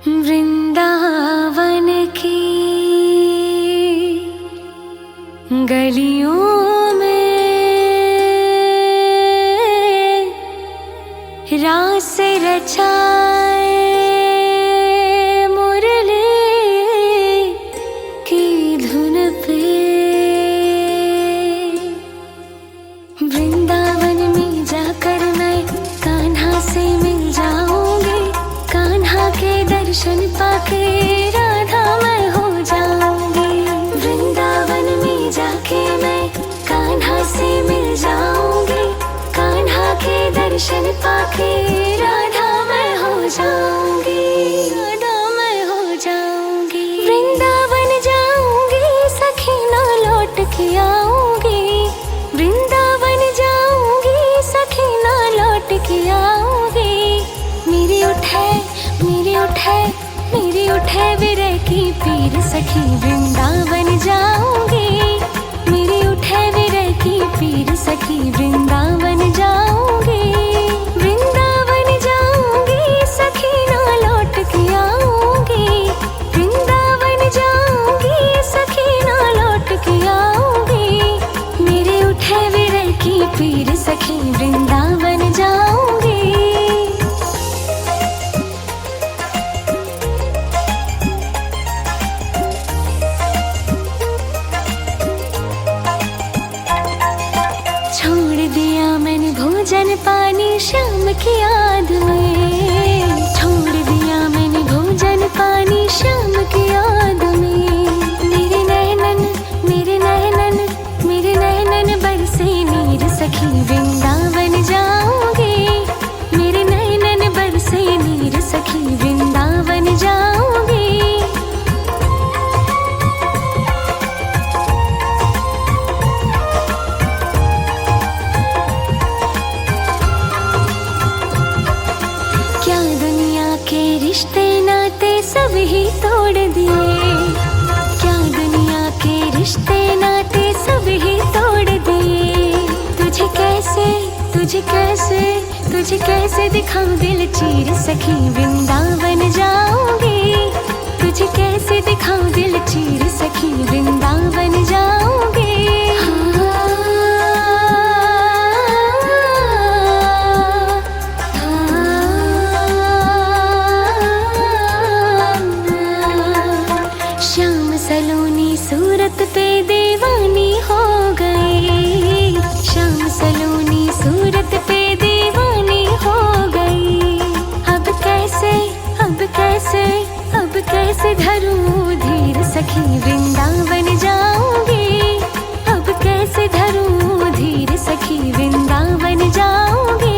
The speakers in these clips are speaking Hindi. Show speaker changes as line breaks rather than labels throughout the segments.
वृंदावन की गलियों में रास रचाए मुरली की धुन पे। वृंदावन में जाकर मैं कान्हा से मिल जाऊंगी, कान्हा के दर्शन पाके राधा मैं हो जाऊंगी। वृंदावन में जाके मैं कान्हा से मिल जाऊंगी, कान्हा के दर्शन पाके राधा मैं हो जाऊंगी, राधा मैं हो जाऊंगी। वृंदावन जाऊंगी सखी ना लौट के आऊंगी, वृंदावन जाऊंगी सखी ना लौट के आऊंगी। मेरी उठे विरह की पीर सखी वृंदावन जाऊंगी, मेरी उठे विरह की पीर सखी वृंदावन जाऊंगी। वृंदावन जाऊंगी सखी ना लौट के आऊंगी, वृंदावन जाऊंगी सखी ना लौट के आऊंगी। मेरे उठे विरह की पीर सखी वृंदावन जाऊंगी। भोजन पानी शाम की याद में, छोड़ दिया मैंने भोजन पानी शाम की याद में। मेरे नैनन बरसे नीर सखी वृंदावन जाऊंगी, मेरे नैनन बरसे नीर सखी वृंदावन जाऊंगी। रिश्ते नाते सब ही तोड़ दिए, क्या दुनिया के रिश्ते नाते सब ही तोड़ दिए। तुझे कैसे दिखाऊं दिल चीर सखी वृंदावन जाऊंगी, तुझे कैसे दिखाऊं दिल चीर सखी वृंदावन जाऊंगी। सूरत पे दीवानी हो गई, शाम सलोनी सूरत पे दीवानी हो गई। अब कैसे धरूं धीर सखी वृंदावन जाऊंगी, अब कैसे धरूं धीर सखी वृंदावन जाऊंगी।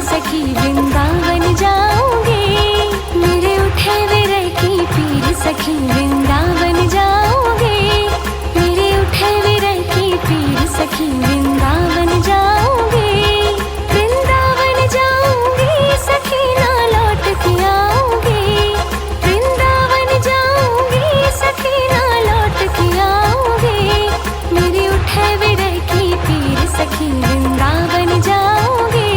सखी वृंदावन जाऊंगी, मेरे उठे विरह की पीर सखी वृंदावन जाऊंगी, मेरे उठे विरह की पीर सखी वृंदावन जाऊंगी। वृंदावन जाऊंगी सखी ना लौट के आऊंगी, वृंदावन जाऊंगी सखी ना लौट के आऊंगी। मेरे उठे विरह की पीर सखी वृंदावन जाऊंगी,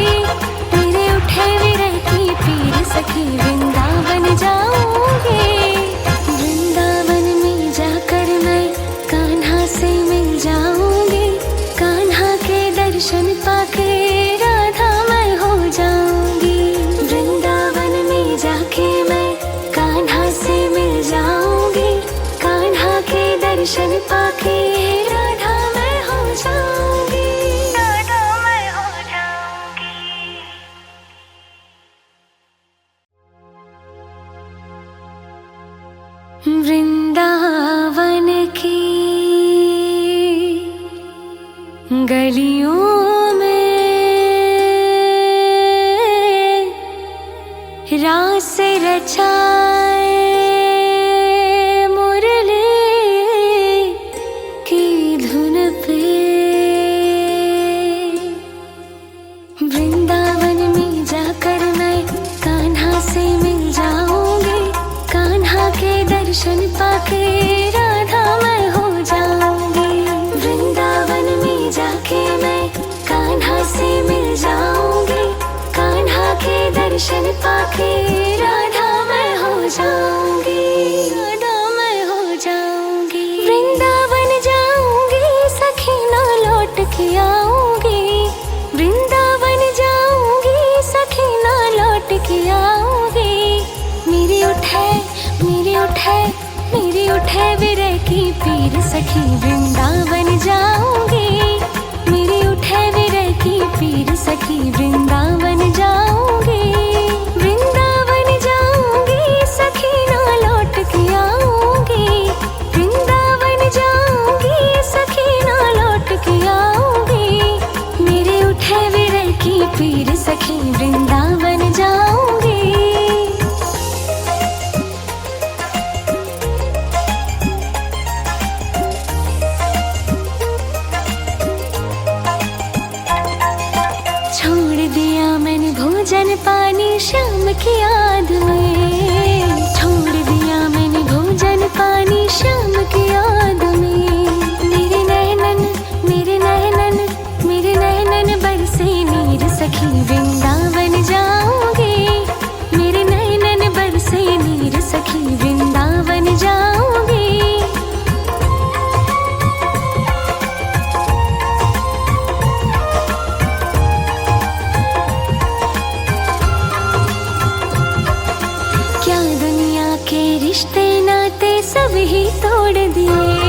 विरह की पीर सखी वृंदावन जाऊंगी। वृंदावन में जाकर मैं कान्हा से मिल जाऊंगी, कान्हा के दर्शन पाके राधा मैं हो जाऊंगी। वृंदावन में जाके मैं कान्हा से मिल जाऊंगी, कान्हा के दर्शन पाके राधा मैं हो जाऊंगी। वृंदावन की गलियों में रास रचाए मुरली की धुन पे। वृंदावन में जाकर मैं कान्हा से मिल जाऊंगी, कान्हा के दर्शन पाके राधा मैं हो जाऊंगी। वृंदावन में जाके मैं कान्हा से मिल जाऊंगी, कान्हा के दर्शन पाके राधा मैं हो जाऊंगी, राधा मैं हो जाऊंगी। वृंदावन जाऊंगी सखी ना लौट के आऊंगी, वृंदावन जाऊंगी सखी ना लौट के आऊंगी। मेरी उठे मेरी उठे मेरी उठे विरह की पीर सखी वृंदावन जाऊंगी, मेरी उठे विरह की पीर सखी वृंदावन जाऊंगी। वृंदावन जाऊंगी सखी ना लौट के आऊंगी, वृंदावन जाऊंगी सखी ना लौट के आऊंगी। मेरे उठे विरह की पीर सखी वृंदावन जाऊंगी। छोड़ दिया मैंने भोजन पानी श्याम की याद में, छोड़ दिया मैंने भोजन पानी श्याम की याद में। मेरे नैनन मेरे नैनन मेरे नैनन बरसे नीर सखी वृंदावन जाऊंगी, मेरे नैनन बरसे नीर सखी वृंदावन जाऊंगी। रिश्ते नाते सब ही तोड़ दिए,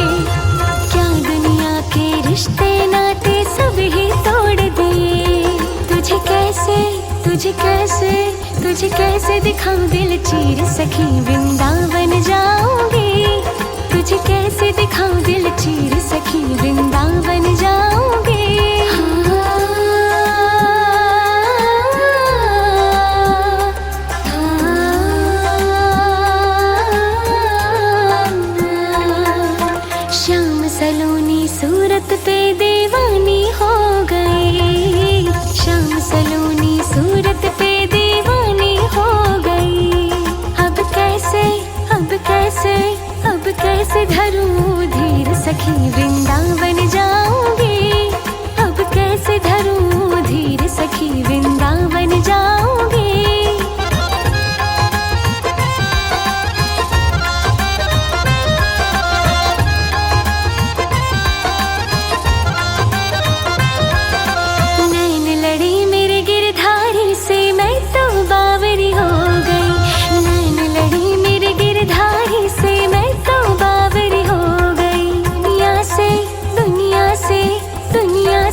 क्या दुनिया के रिश्ते नाते सब ही तोड़ दिए। तुझे कैसे तुझे कैसे तुझे कैसे दिखाऊं दिल चीर सखी वृंदावन जाऊंगी, तुझे कैसे दिखाऊं दिल चीर सखी वृंदावन जाऊंगी। श्याम सलोनी सूरत पे दीवानी हो गई, श्याम सलोनी सूरत पे दीवानी हो गई। अब कैसे अब कैसे अब कैसे धरूं धीर सखी वृंदावन जाऊंगी, अब कैसे धरूं धीर सखी वृंदावन जाऊंगी।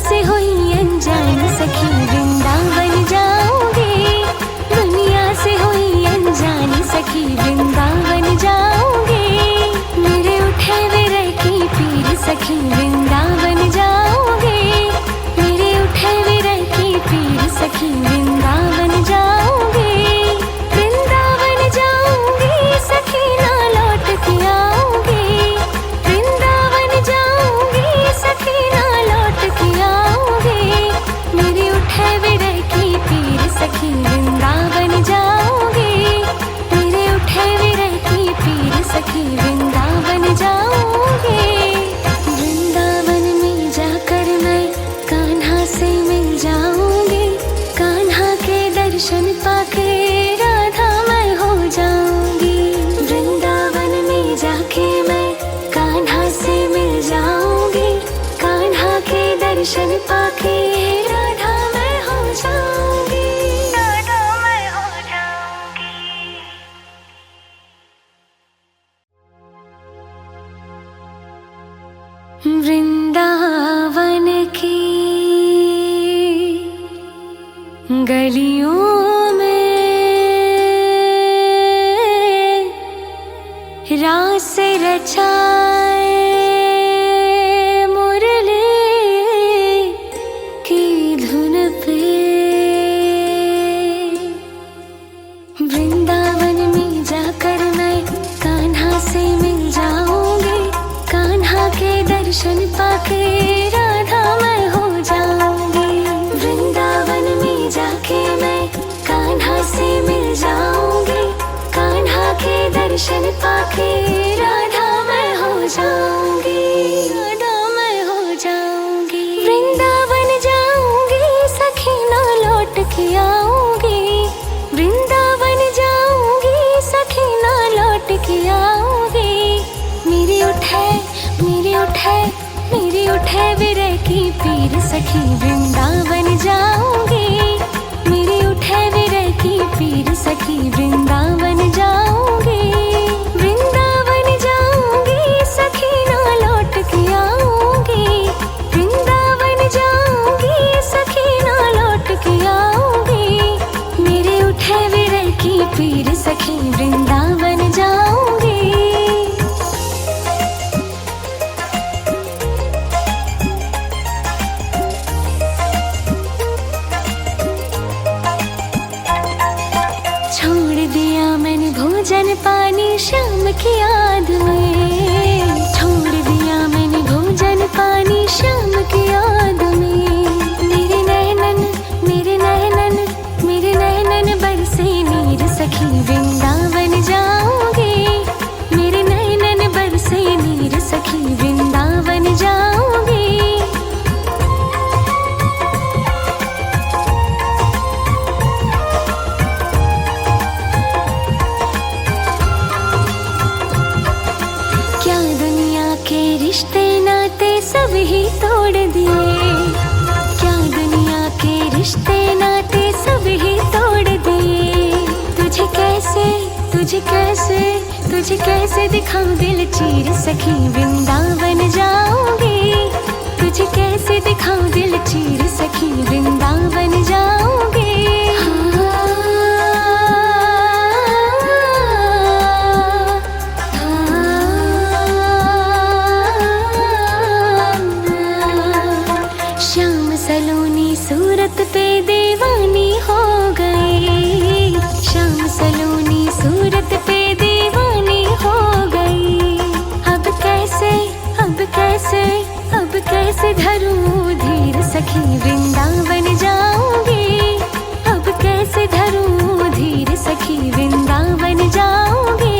से हुई अनजान सखी वृंदावन जाऊंगी, दुनिया से हुई अनजान सखी वृंदावन जाऊंगी। मेरे उठे विरह की पीर सखी वृंदावन जाऊंगी, मेरे उठे विरह की पीर सखी वृंदावन जाऊंगी। वृंदावन जाऊंगी सखी ना लौट के आऊंगी, वृंदावन जाऊंगी सखी ना लौट के आऊंगी। मेरे उठे विरह की पीर सखी वृंदावन जाऊंगी, मेरे उठे विरह की पीर सखी वृंदावन जाऊंगी। वृंदावन में जाकर मैं कान्हा से मिल जाऊंगी, कान्हा के दर्शन पाके राधा मैं हो जाऊंगी। वृंदावन में जाके मैं कान्हा से मिल जाऊंगी, कान्हा के दर्शन पाके राधा मैं हो जाऊंगी, राधा मैं हो जाऊंगी। वृंदावन की गलियों में रास रचाए मुरली की धुन पे। वृंदावन दर्शन पाके राधा मैं हो जाऊंगी, राधा मैं हो जाऊंगी। वृंदावन जाऊंगी सखी ना लौट के आऊंगी, वृंदावन जाऊंगी सखी ना लौट के आऊंगी। मेरी उठे मेरी उठे मेरी उठे विरह की पीर सखी वृंदावन जाऊंगी, मेरी उठे विरह की पीर सखी वृंदावन जाऊंगी, वृंदावन जाऊंगी सखी ना लौट के आऊंगी, वृंदावन जाऊंगी सखी ना लौट के आऊंगी। मेरे उठे विरह की पीर सखी वृंदावन जाऊंगी। छोड़ दिया मैंने भोजन पानी श्याम की याद में, छोड़ दिया मैंने भोजन पानी श्याम की याद में। मेरे नैनन मेरे नैनन मेरे नैनन बरसे नीर सखी वृंदावन जाऊंगी, मेरे नैनन बरसे नीर सखी वृंदावन जाऊंगी। रिश्ते नाते सब ही तोड़ दिए, क्या दुनिया के रिश्ते नाते सब ही तोड़ दिए। तुझे कैसे तुझे कैसे तुझे कैसे दिखाऊं दिल चीर सखी वृंदावन जाऊंगी, तुझे कैसे दिखाऊं दिल चीर सखी वृंदावन जाऊंगी। श्याम सलोनी सूरत पे दीवानी हो गई, श्याम सलोनी सूरत पे दीवानी हो गई। अब कैसे अब कैसे अब कैसे धरूं धीर सखी वृंदावन जाऊंगी, अब कैसे धरूं धीर सखी वृंदावन जाऊंगी।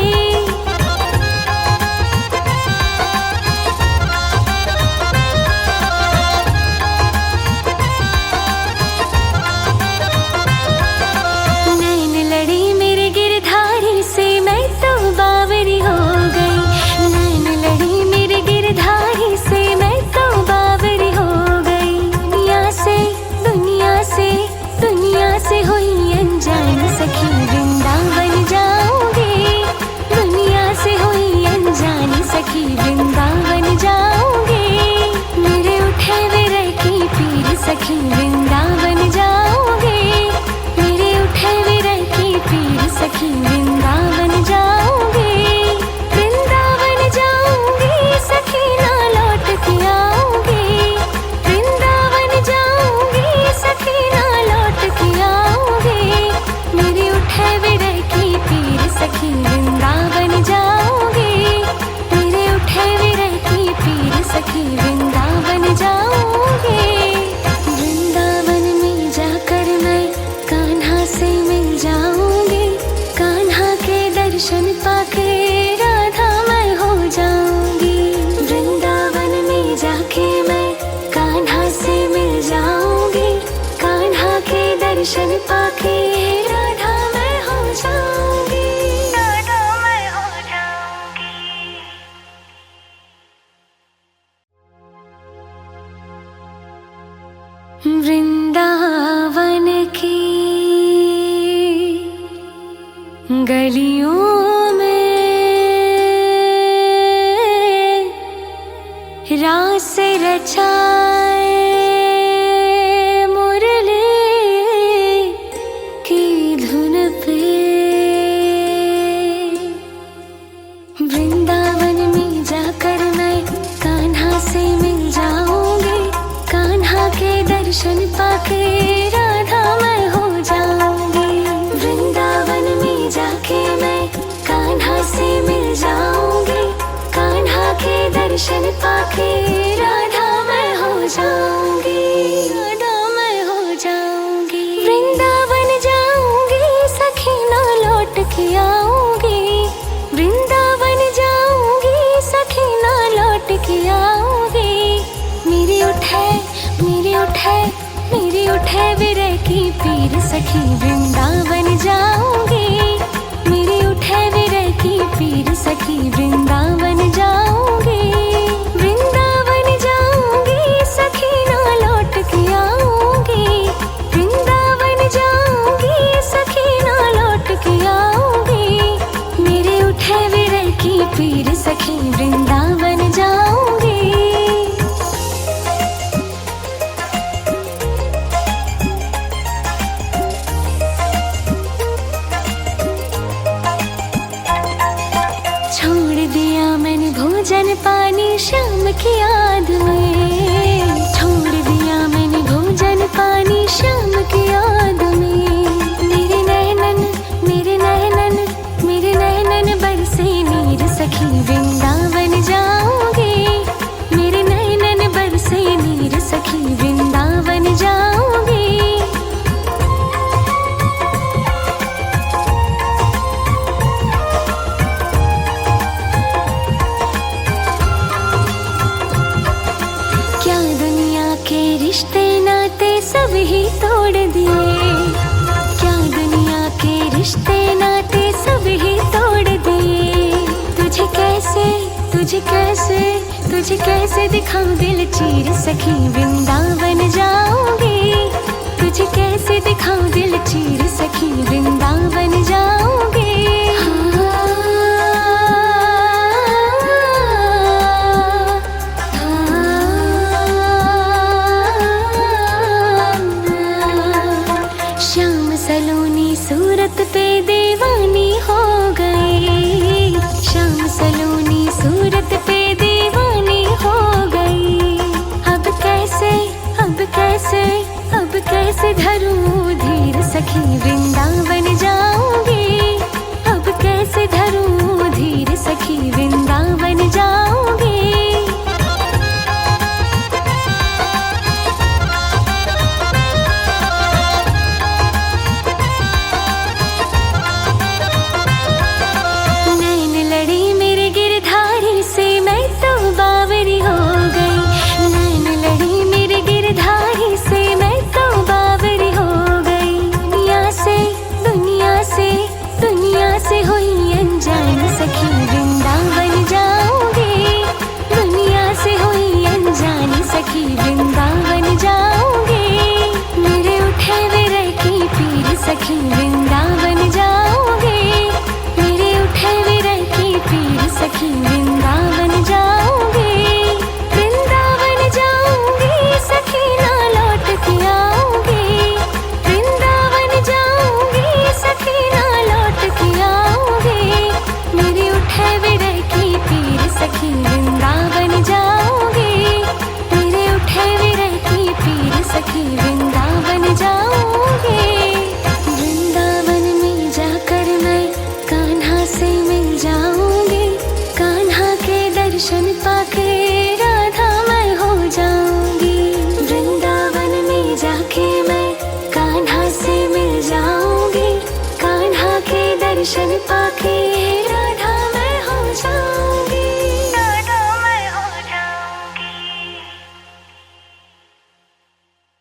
से हुई अनजान सखी वृंदावन जाऊंगी, दुनिया से हुई अनजान सखी वृंदावन जाऊंगी। मेरे उठे विरह की पीर सखी वृंदावन जाऊंगी, मेरे उठे विरह की पीर सखी वृंदावन जाऊंगी, वृंदावन जाऊंगी सखी ना लौट के आऊंगी, वृंदावन जाऊंगी सखी ना लौट के आऊंगी। मेरे उठे विरह की पीर सखी वृंदावन जाऊंगी, मेरे उठे विरह की पीर सखी वृंदावन जाऊंगी। वृंदावन में जाकर मैं कान्हा से मिल जाऊंगी, कान्हा के दर्शन पाके राधा मैं हो जाऊंगी, वृंदावन में जाके मैं कान्हा से मिल जाऊंगी, कान्हा के दर्शन पाके राधा मैं हो जाऊंगी, राधा मैं हो जाऊंगी। वृंदावन की गलियों में रास रचाए मुरली की धुन पे, वृंदावन में जाकर मैं कान्हा से मिल जाऊंगी, कान्हा के दर्शन पाके राधा मैं हो जाऊंगी, वृंदावन में जाके मैं कान्हा से मिल जाऊंगी, कान्हा के दर्शन पाके राधा मैं हो उठे विरह की पीर सखी वृंदावन जाऊंगी। मेरी उठे विरह की पीर सखी वृंदावन जाऊंगी। वृंदावन जाऊंगी सखी ना लौट के आऊंगी। वृंदावन जाऊंगी सखी ना लौट के आऊंगी। मेरे उठे विरह की पीर सखी वृंदावन जाऊंगी। छोड़ दिया मैंने भोजन पानी शाम की याद में। छोड़ दिया मैंने भोजन पानी शाम की याद में। मेरे नैनन बरसे नीर सखी वृंदावन जाऊंगी। मेरे नैनन बरसे नीर सखी वृंदावन जाऊंगी। रिश्ते नाते सब ही तोड़ दिए। क्या दुनिया के रिश्ते नाते सब ही तोड़ दिए। तुझे कैसे दिखाऊं दिल चीर सखी वृंदावन जाऊंगी। तुझे कैसे दिखाऊं दिल चीर सखी वृंदावन जाऊंगी। श्याम सलोनी सूरत पे दीवानी हो गई। श्याम सलोनी सूरत पे दीवानी हो गई। अब कैसे धरूं धीर सखी वृंदावन जाऊंगी। अब कैसे धरूं धीर सखी वृंदावन जाऊंगी। से हुई अनजान सखी वृंदावन जाऊंगी। दुनिया से हुई अनजान सखी वृंदावन जाऊंगी। मेरे उठे विरह की पीर सखी वृंदावन जाऊंगी। मेरे उठे विरह की पीर सखी वृंदावन जाऊंगी। वृंदावन जाऊंगी सखी ना लौट के आऊंगी। वृंदावन जाऊंगी सखी ना लौट के मेरे उठे विरह की पीर सखी वृंदावन जाऊंगी। मेरे उठे विरह की पीर सखी वृंदावन जाऊंगी। वृंदावन में जाकर मैं कान्हा से मिल जाऊंगी। कान्हा के दर्शन पाके राधा मैं हो जाऊंगी। वृंदावन में जाके मैं कान्हा से मिल जाऊंगी। कान्हा के दर्शन पाके